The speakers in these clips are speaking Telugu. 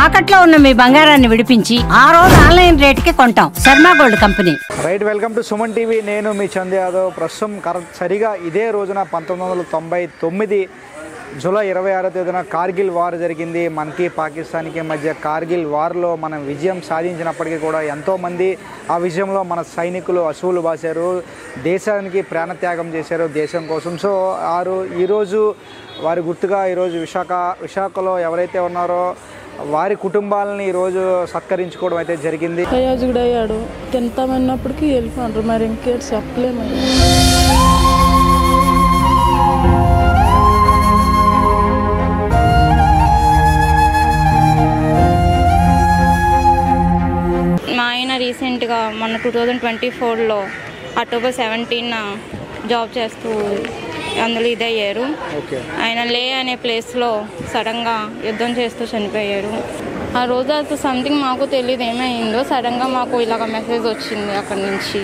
తాకట్లో ఉన్న మీ బంగారాన్ని విడిపించి ఆ రోజు ఆన్లైన్ రేటుకి కొంటాం. Sharma gold company. Right, welcome to Suman TV. నేను మీ చంద్ యాదవ్. ప్రస్తుతం సరిగా ఇదే రోజున 1999 జూలై 26వ తేదీన కార్గిల్ వార్ జరిగింది. మనకి పాకిస్తాన్కి మధ్య కార్గిల్ వార్లో మనం విజయం సాధించినప్పటికీ కూడా ఎంతోమంది ఆ విజయంలో మన సైనికులు అసువులు బాసారు, దేశానికి ప్రాణత్యాగం చేశారు దేశం కోసం. సో ఈరోజు వారి గుర్తుగా ఈరోజు విశాఖలో ఎవరైతే ఉన్నారో వారి కుటుంబాలని ఈరోజు సత్కరించుకోవడం అయితే జరిగింది. ప్రయోజకుడు అయ్యాడు, తింటామన్నప్పటికీ వెళ్ళిపోండ్రు, మరి ఇంకేటి చెప్పలేము. మా ఆయన రీసెంట్గా మొన్న 2024లో అక్టోబర్ 17 జాబ్ చేస్తూ అందులో ఇదయ్యారు. ఆయన లే అనే ప్లేస్లో సడన్గా యుద్ధం చేస్తూ చనిపోయారు. ఆ రోజు అది సంథింగ్ మాకు తెలియదు ఏమైందో, సడన్గా మాకు ఇలాగ మెసేజ్ వచ్చింది అక్కడి నుంచి.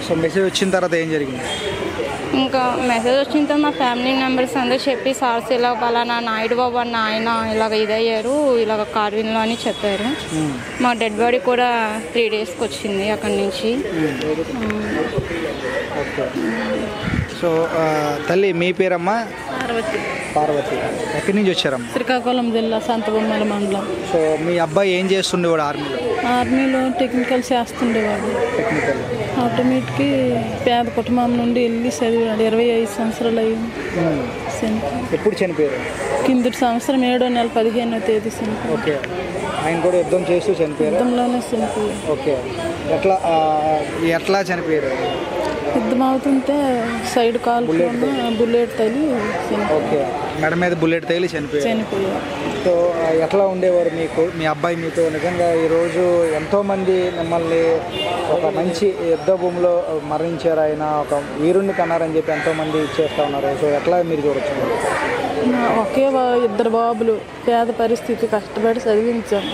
సో మెసేజ్ వచ్చిన తర్వాత ఏం జరిగింది? ఇంకా మెసేజ్ వచ్చిన తర్వాత మా ఫ్యామిలీ మెంబర్స్ అందరూ చెప్పి సార్స్ ఇలా పలానా నాయుడు బాబు అన్న ఆయన ఇలాగ ఇదయ్యారు, ఇలాగ కార్విన్లో అని చెప్పారు. మా డెడ్ బాడీ కూడా 3 డేస్కి వచ్చింది అక్కడి నుంచి. సో తల్లి మీ పేరమ్మా? పార్వతి. ఎక్కడి నుంచి వచ్చారమ్మా? శ్రీకాకుళం జిల్లా సంతబొమ్మల మండలం. సో మీ అబ్బాయి ఏం చేస్తుండేవాడు ఆర్మీలో టెక్నికల్ చేస్తుండేవాడు. ఆటోమేటిక్కి పేద కుటుంబం నుండి వెళ్ళి చదివాడు. 25 సంవత్సరాలు అయ్యింది. ఎప్పుడు చనిపోయారు? కిందటి సంవత్సరం 7వ నెల 15వ తేదీ చనిపోయాడు. ఓకే, ఆయన కూడా యుద్ధం చేస్తూ చనిపోయారు? యుద్ధంలోనే చనిపోయాడు. ఓకే, ఎట్లా చనిపోయారు? యుద్ధం అవుతుంటే సైడ్ కాల్ బుల్లెట్ తగిలి ఓకే, మెడ మీద బుల్లెట్ తగిలి చనిపోయారు. సో ఎట్లా ఉండేవారు మీ అబ్బాయి మీతో? నిజంగా ఈరోజు ఎంతోమంది మిమ్మల్ని ఒక మంచి యుద్ధ భూమిలో మరణించారు, ఆయన ఒక వీరుణ్ణి కన్నారని చెప్పి ఎంతోమంది ఇచ్చేస్తూ ఉన్నారు. సో ఎట్లా మీరు చూడొచ్చు? ఒకే 2 బాబులు, పేద పరిస్థితి, కష్టపడి చదివించాను.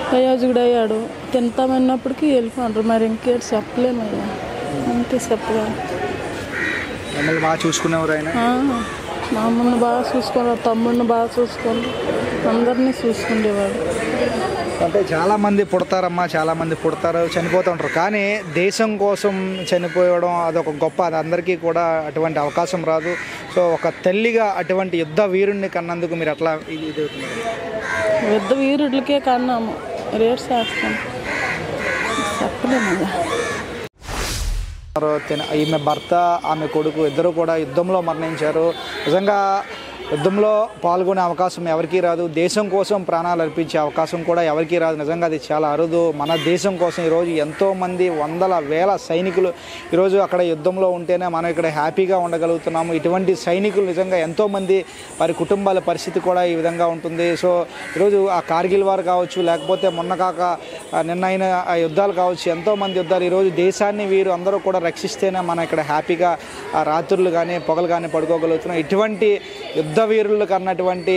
ప్రయోజకుడు అయ్యాడు, తింటామన్నప్పటికీ వెళ్ళిపోండ్రు, మరి ఇంకేటి చెప్పలేమయ్యా. అంతే చెప్పగా. మిమ్మల్ని బాగా చూసుకునేవారు ఆయన? మా అమ్మని బాగా చూసుకోవాలి, తమ్ముడిని బాగా చూసుకోవాలి, అందరినీ చూసుకునేవాడు. అంటే చాలామంది పుడతారమ్మా, చాలామంది పుడతారు, చనిపోతూ ఉంటారు. కానీ దేశం కోసం చనిపోవడం అదొక గొప్ప, అది అందరికీ కూడా అటువంటి అవకాశం రాదు. సో ఒక తల్లిగా అటువంటి యుద్ధ వీరుణ్ణి కన్నందుకు మీరు అట్లా ఇది యుద్ధ వీరుడికే కన్నాము, రేట్ చేస్తాం, చెప్పలేము. ఈమె భర్త, ఆమె కొడుకు ఇద్దరు కూడా యుద్ధంలో మరణించారు. నిజంగా యుద్ధంలో పాల్గొనే అవకాశం ఎవరికీ రాదు, దేశం కోసం ప్రాణాలు అర్పించే అవకాశం కూడా ఎవరికీ రాదు. నిజంగా అది చాలా అరుదు. మన దేశం కోసం ఈరోజు ఎంతోమంది వందల వేల సైనికులు ఈరోజు అక్కడ యుద్ధంలో ఉంటేనే మనం ఇక్కడ హ్యాపీగా ఉండగలుగుతున్నాము. ఇటువంటి సైనికులు నిజంగా ఎంతోమంది, వారి కుటుంబాల పరిస్థితి కూడా ఈ విధంగా ఉంటుంది. సో ఈరోజు ఆ కార్గిల్ వార్ కావచ్చు, లేకపోతే నిన్న అయిన యుద్ధాలు కావచ్చు, ఎంతోమంది యుద్ధాలు, ఈరోజు దేశాన్ని వీరు అందరూ కూడా రక్షిస్తేనే మనం ఇక్కడ హ్యాపీగా రాత్రులు కానీ పొగలు కానీ పడుకోగలుగుతున్నాం. ఇటువంటి యుద్ధ వీరులు కన్నటువంటి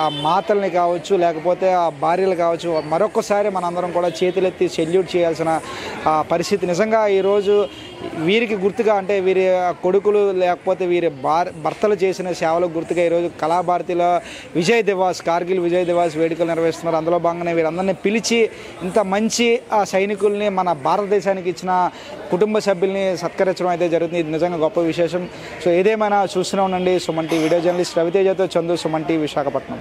ఆ మాతల్ని కావచ్చు, లేకపోతే ఆ భార్యలు కావచ్చు, మరొకసారి మనందరం కూడా చేతులెత్తి సెల్యూట్ చేయాల్సిన పరిస్థితి. నిజంగా ఈరోజు వీరికి గుర్తుగా, అంటే వీరి కొడుకులు లేకపోతే వీరి భర్తలు చేసిన సేవలకు గుర్తుగా ఈరోజు కళాభారతిలో కార్గిల్ విజయ్ దివాస్ వేడుకలు నిర్వహిస్తున్నారు. అందులో భాగంగానే వీరందరినీ పిలిచి ఇంత మంచి సైనికుల్ని మన భారతదేశానికి ఇచ్చిన కుటుంబ సభ్యుల్ని సత్కరించడం అయితే జరుగుతుంది. ఇది నిజంగా గొప్ప విశేషం. సో ఏదేమైనా చూస్తూనే ఉండండి సుమన్ టీవీ. వీడియో జర్నలిస్ట్ రవితేజతో చందు, సుమన్ టీవీ, విశాఖపట్నం.